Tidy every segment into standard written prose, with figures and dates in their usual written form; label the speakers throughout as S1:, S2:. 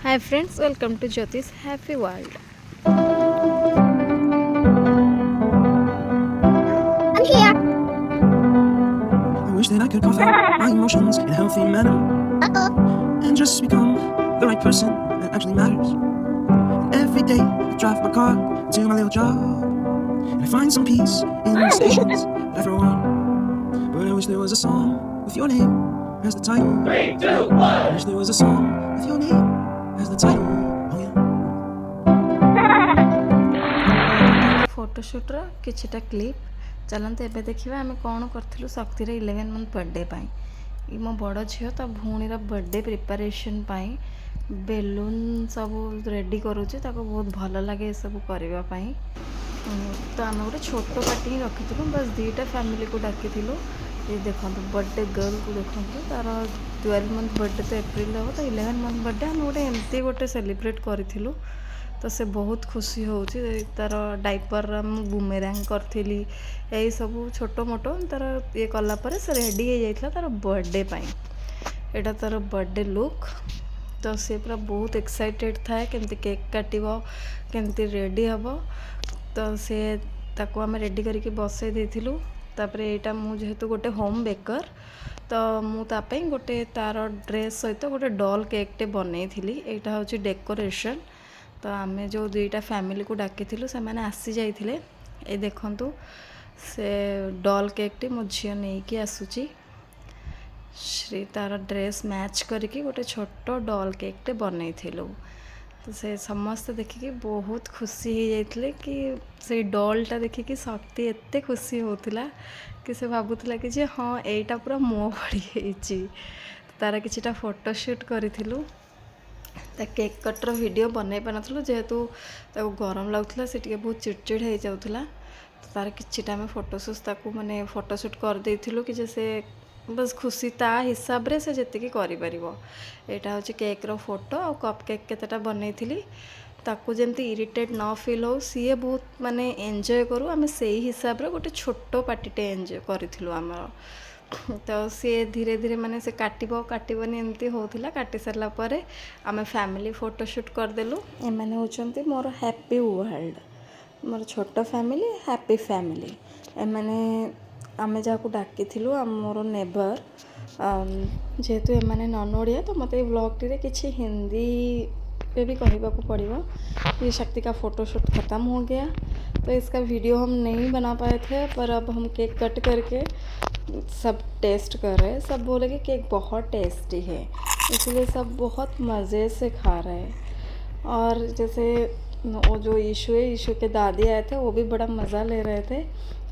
S1: Hi friends, welcome to Jyoti's Happy World.
S2: I'm here. I wish that I could cough out my emotions in a healthy manner. And just become the right person that actually matters. And every day I drive my car to my little job. And I find some peace in the stations that I throw on. But I wish there was a song with your name as the title. 3, 2, 1. I wish there was a song with your name as the title. Oh yeah.
S1: फोटोशूट्र किछिटा clip चलते एबे देखिए आम कौन करूँ शक्तिर 11 month birthday पाई मो बड़ झील तो भूणीर बर्थडे प्रिपरेशन पाई बेलून सब रेडी करुच्ची बहुत भल लगे सब करने तो आम गोटे छोट पार्टी ही रखी बस 2टा फैमिली को डाकी ये देखो बर्थडे गर्ल को देखो तार 12 मंथ बर्थडे तो एप्रिल हम तो 11 मंथ बर्थडे आम गोटे एमती गोटे सेलिब्रेट करूँ तो से बहुत खुशी हो तार डाइपर बुमेरांग करी यही सब छोट मोट तार ये कलापर से रेडी हो जाता तार बर्थडे यहाँ तार बर्थडे लुक तो सी पूरा बहुत एक्साइटेड थाए केमती केक काटो केमती रेडी हम तो सी ताको आम रेडी करके बसई देलु तापर यहाँ मुझे गोटे होम बेकर तो मुझे गोटे तार ड्रेस सहित गोटे डॉल केकटे बनई थी यहाँ हूँ डेकोरेशन तो आम जो 2टा फैमिली को डाकी से मैंने आसी जाइए ये देखु से डॉल केकटी मो झी नहीं आसूची श्री तार ड्रेस मैच करके गोटे छोट डॉल केकटे बनई तो से समस्त देखिकी बहुत खुशी हो जाते कि से डॉलटा देखिकी शक्ति एत खुशी होता कि से भावुला कि जे हाँ यहीटा पूरा मो भड़ी तार किछिटा फोटोशूट करूँ केक कटर वीडियो बनई पार जेहेतु गरम लगुला से बहुत चिड़चिड़ हो जाऊला तो तार किछिटा आम फोटोशूट माने फोटोशूट करदे कि जैसे बस खुशी ता हिसाब रे से जी कर यहाँ हूँ केक रो फोटो और कप केक केतेटा बनई ताकू जमती इरिटेट न फिल हो सी बहुत माने एंजॉय करूँ आम से हिसाब रे गोटे छोट पार्टीटे एंजॉय करूँ आम तो सी धीरे धीरे माने से काटबनी एमती होता काटी सारा पर आम फैमिली फोटोशूट करदेलु एमाने होचंती मोर हैप्पी वर्ल्ड मोर छोट फैमिली हैप्पी फैमिली एमाने आम जहाँ डाकी मोर नेबर जेहेतु एमाने नन ओडिया तो मत ब्लॉगटी किसी हिंदी पे भी कहवा को पड़ो ये शक्ति का फ़ोटोशूट ख़त्म हो गया तो इसका वीडियो हम नहीं बना पाए थे पर अब हम केक कट करके सब टेस्ट कर रहे हैं। सब बोले कि केक बहुत टेस्टी है इसलिए सब बहुत मज़े से खा रहे हैं और जैसे वो जो ईशू के दादी आए थे वो भी बड़ा मज़ा ले रहे थे।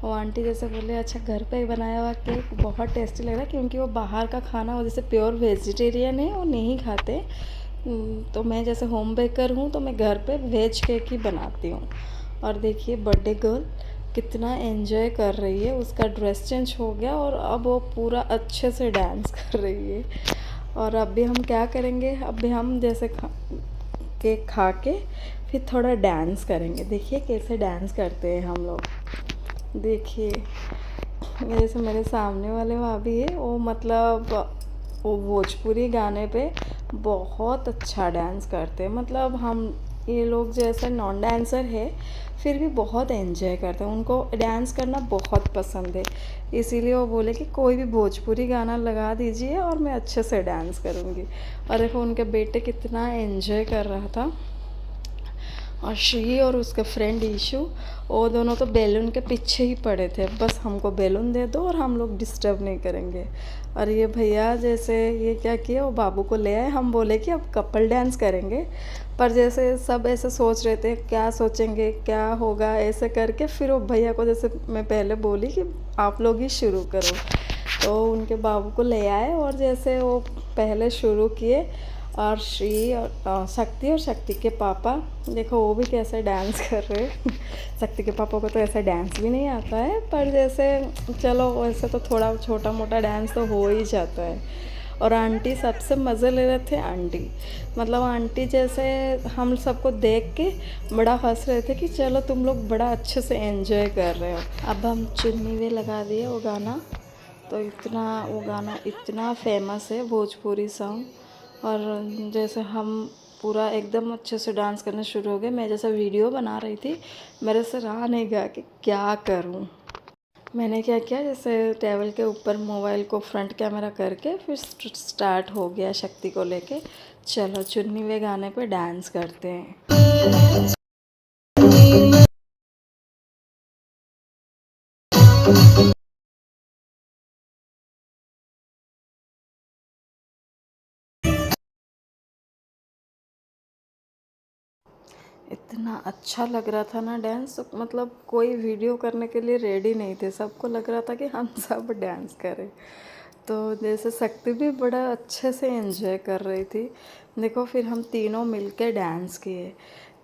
S1: वो आंटी जैसे बोले अच्छा घर पे ही बनाया हुआ केक बहुत टेस्टी लग रहा है क्योंकि वो बाहर का खाना वो जैसे प्योर वेजिटेरियन है वो नहीं खाते तो मैं जैसे होम बेकर हूँ तो मैं घर पे वेज केक ही बनाती हूँ। और देखिए बर्थडे गर्ल कितना एंजॉय कर रही है उसका ड्रेस चेंज हो गया और अब वो पूरा अच्छे से डांस कर रही है। और अभी हम क्या करेंगे अभी हम जैसे केक खा के फिर थोड़ा डांस करेंगे। देखिए कैसे डांस करते हैं हम लोग। देखिए जैसे मेरे सामने वाले भाभी है वो मतलब वो भोजपुरी गाने पे बहुत अच्छा डांस करते हैं। मतलब हम ये लोग जैसे नॉन डांसर है फिर भी बहुत एंजॉय करते हैं उनको डांस करना बहुत पसंद है इसीलिए वो बोले कि कोई भी भोजपुरी गाना लगा दीजिए और मैं अच्छे से डांस करूँगी। और देखो उनके बेटे कितना एंजॉय कर रहा था। और श्री और उसके फ्रेंड ईशू वो दोनों तो बैलून के पीछे ही पड़े थे बस हमको बैलून दे दो और हम लोग डिस्टर्ब नहीं करेंगे। और ये भैया जैसे ये क्या किया वो बाबू को ले आए। हम बोले कि अब कपल डांस करेंगे पर जैसे सब ऐसे सोच रहे थे क्या सोचेंगे क्या होगा ऐसे करके फिर वो भैया को जैसे मैं पहले बोली कि आप लोग ही शुरू करो तो उनके बाबू को ले आए और जैसे वो पहले शुरू किए। और श्री और शक्ति के पापा देखो वो भी कैसे डांस कर रहे हैं। शक्ति के पापा को तो ऐसा डांस भी नहीं आता है पर जैसे चलो वैसे तो थोड़ा छोटा मोटा डांस तो हो ही जाता है। और आंटी सबसे मज़े ले रहे थे। आंटी मतलब आंटी जैसे हम सबको देख के बड़ा हंस रहे थे कि चलो तुम लोग बड़ा अच्छे से एंजॉय कर रहे हो। अब हम चुन्नी वे लगा दिए वो गाना तो वो गाना इतना फेमस है भोजपुरी सॉन्ग। और जैसे हम पूरा एकदम अच्छे से डांस करना शुरू हो गए। मैं जैसा वीडियो बना रही थी, मेरे से रहा नहीं गया कि क्या करूं। मैंने क्या किया, जैसे टेबल के ऊपर मोबाइल को फ्रंट कैमरा करके फिर स्टार्ट हो गया शक्ति को लेके, चलो चुन्नी वे गाने पे डांस करते हैं। इतना अच्छा लग रहा था ना डांस, मतलब कोई वीडियो करने के लिए रेडी नहीं थे, सबको लग रहा था कि हम सब डांस करें। तो जैसे शक्ति भी बड़ा अच्छे से एंजॉय कर रही थी। देखो फिर हम तीनों मिलके डांस किए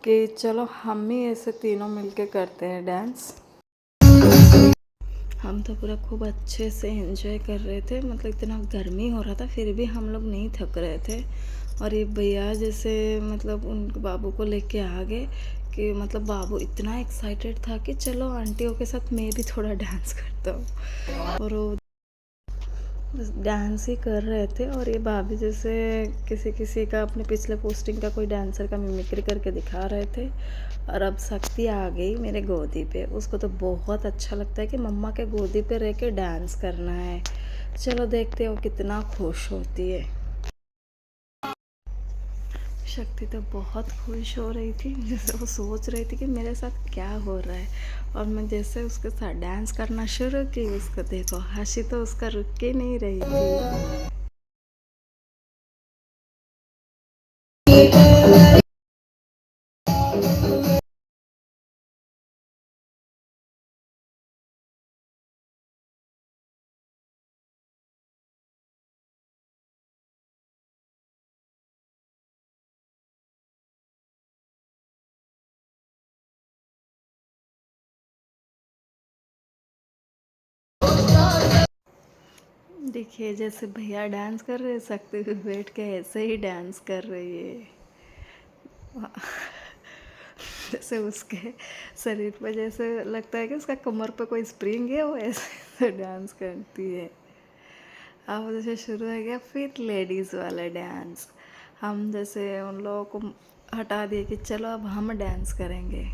S1: कि चलो हम ही ऐसे तीनों मिलके करते हैं डांस। हम तो पूरा खूब अच्छे से एंजॉय कर रहे थे, मतलब इतना गर्मी हो रहा था फिर भी हम लोग नहीं थक रहे थे। और ये भैया जैसे मतलब उन बाबू को लेके आ गए कि मतलब बाबू इतना एक्साइटेड था कि चलो आंटियों के साथ मैं भी थोड़ा डांस करता हूँ। और वो बस डांस ही कर रहे थे। और ये भाभी जैसे किसी किसी का अपने पिछले पोस्टिंग का कोई डांसर का मिमिक्री करके दिखा रहे थे। और अब शक्ति आ गई मेरे गोदी पे, उसको तो बहुत अच्छा लगता है कि मम्मा के गोदी पे रह के डांस करना है। चलो देखते हो कितना खुश होती है। शक्ति तो बहुत खुश हो रही थी, जैसे वो सोच रही थी कि मेरे साथ क्या हो रहा है। और मैं जैसे उसके साथ डांस करना शुरू की, उसको देखो हंसी तो उसका रुक के नहीं रही थी। देखिए जैसे भैया डांस कर रहे हैं, शक्ति भी बैठ के ऐसे ही डांस कर रही है। जैसे उसके शरीर पे जैसे लगता है कि उसका कमर पे कोई स्प्रिंग है, वो ऐसे डांस करती है। अब जैसे शुरू हो गया फिर लेडीज़ वाला डांस। हम जैसे उन लोगों को हटा दिए कि चलो अब हम डांस करेंगे।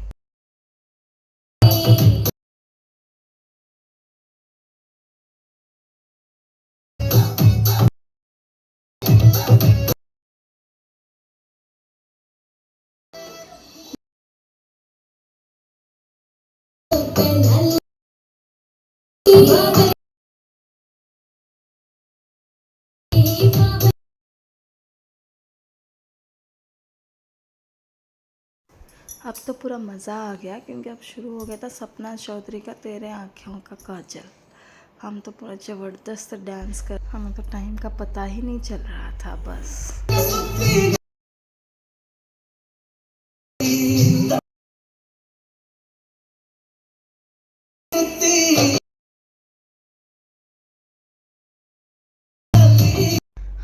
S1: अब तो पूरा मज़ा आ गया क्योंकि अब शुरू हो गया था सपना चौधरी का तेरे आँखों का काजल। हम तो पूरा ज़बरदस्त डांस कर, हमें तो टाइम का पता ही नहीं चल रहा था बस।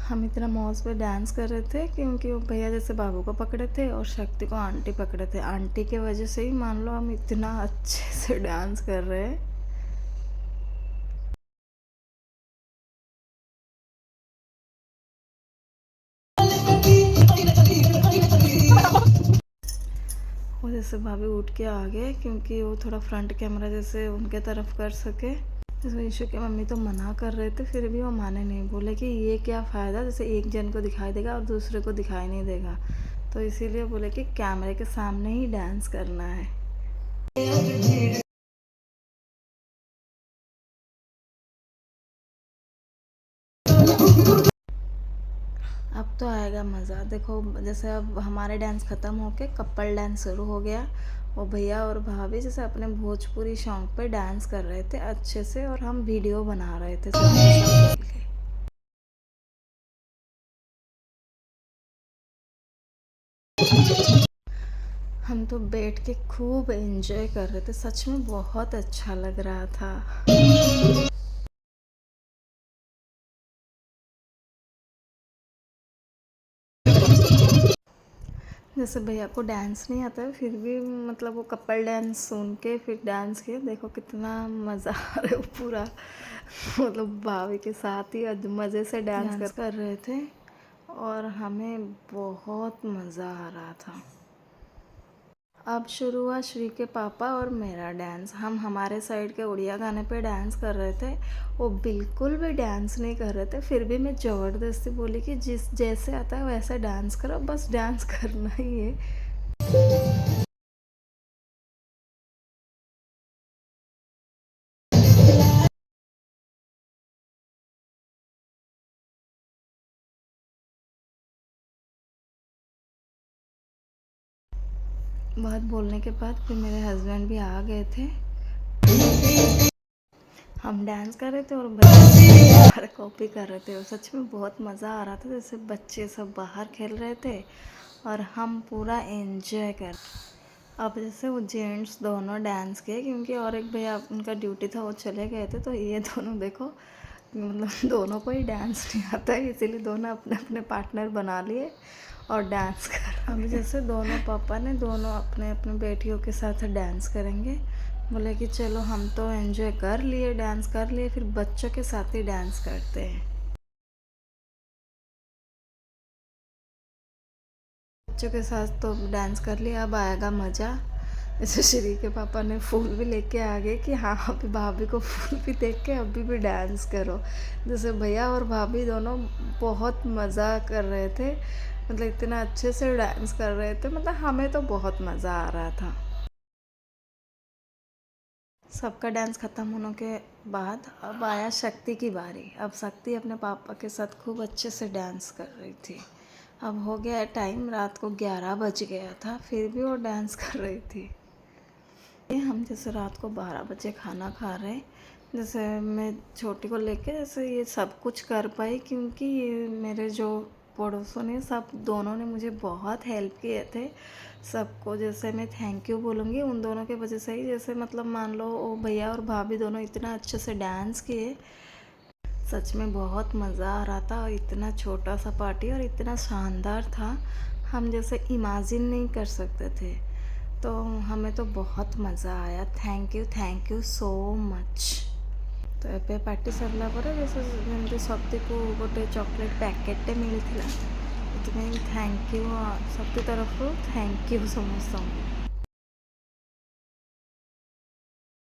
S1: हम इतना मौज पे डांस कर रहे थे क्योंकि वो भैया जैसे बाबू को पकड़े थे और शक्ति को आंटी पकड़े थे। आंटी के वजह से ही मान लो हम इतना अच्छे से डांस कर रहे हैं। वो जैसे भाभी उठ के आ गए क्योंकि वो थोड़ा फ्रंट कैमरा जैसे उनके तरफ कर सके। जैसे ईशु की मम्मी तो मना कर रहे थे फिर भी वो माने नहीं, बोले कि ये क्या फ़ायदा, जैसे एक जन को दिखाई देगा और दूसरे को दिखाई नहीं देगा। तो इसीलिए बोले कि कैमरे के सामने ही डांस करना है। अब तो आएगा मज़ा। देखो जैसे अब हमारे डांस ख़त्म होके कपल डांस शुरू हो गया। वो भैया और भाभी जैसे अपने भोजपुरी सॉन्ग पे डांस कर रहे थे अच्छे से और हम वीडियो बना रहे थे सब मिलके। हम तो बैठ के खूब एंजॉय कर रहे थे, सच में बहुत अच्छा लग रहा था। जैसे भैया को डांस नहीं आता है फिर भी मतलब वो कपल डांस सुन के फिर डांस किया। देखो कितना मज़ा आ रहा है, वो पूरा मतलब भाभी के साथ ही मज़े से डांस कर रहे थे। और हमें बहुत मज़ा आ रहा था। अब शुरू हुआ श्री के पापा और मेरा डांस। हम हमारे साइड के उड़िया गाने पे डांस कर रहे थे, वो बिल्कुल भी डांस नहीं कर रहे थे। फिर भी मैं ज़बरदस्ती बोली कि जिस जैसे आता है वैसे डांस करो, बस डांस करना ही है। बहुत बोलने के बाद फिर मेरे हस्बैंड भी आ गए थे। हम डांस कर रहे थे और बच्चे कॉपी कर रहे थे और सच में बहुत मज़ा आ रहा था। जैसे बच्चे सब बाहर खेल रहे थे और हम पूरा एंजॉय कर। अब जैसे वो जेंट्स दोनों डांस किए, क्योंकि और एक भैया उनका ड्यूटी था, वो चले गए थे। तो ये दोनों देखो, मतलब दोनों को ही डांस नहीं आता है, इसीलिए दोनों अपने अपने पार्टनर बना लिए और डांस कर। अभी जैसे दोनों पापा ने दोनों अपने अपने बेटियों के साथ डांस करेंगे। बोले कि चलो हम तो एंजॉय कर लिए, डांस कर लिए, फिर बच्चों के साथ ही डांस करते हैं। बच्चों के साथ तो डांस कर लिया, अब आएगा मज़ा। जैसे श्री के पापा ने फूल भी लेके आ गए कि हाँ अभी भाभी को फूल भी देख के अभी भी डांस करो। जैसे भैया और भाभी दोनों बहुत मज़ा कर रहे थे, मतलब इतना अच्छे से डांस कर रहे थे, मतलब हमें तो बहुत मज़ा आ रहा था। सबका डांस ख़त्म होने के बाद अब आया शक्ति की बारी। अब शक्ति अपने पापा के साथ खूब अच्छे से डांस कर रही थी। अब हो गया टाइम, रात को 11 बज गया था, फिर भी वो डांस कर रही थी। हम जैसे रात को 12 बजे खाना खा रहे, जैसे मैं छोटी को लेके जैसे ये सब कुछ कर पाई, क्योंकि ये मेरे जो पड़ोसों ने सब दोनों ने मुझे बहुत हेल्प किए थे। सबको जैसे मैं थैंक यू बोलूँगी उन दोनों के वजह से ही। जैसे मतलब मान लो वो भैया और भाभी दोनों इतना अच्छे से डांस किए, सच में बहुत मज़ा आ रहा था। इतना छोटा सा पार्टी और इतना शानदार था, हम जैसे इमेजिन नहीं कर सकते थे। तो हमें तो बहुत मज़ा आया। Thank you so much. तो एबे पार्टी सरला पर जैसे जमी शक्ति को गोटे चॉकलेट पैकेटे मिलता, थैंक यू शक्ति तरफ थैंक यू समस्त।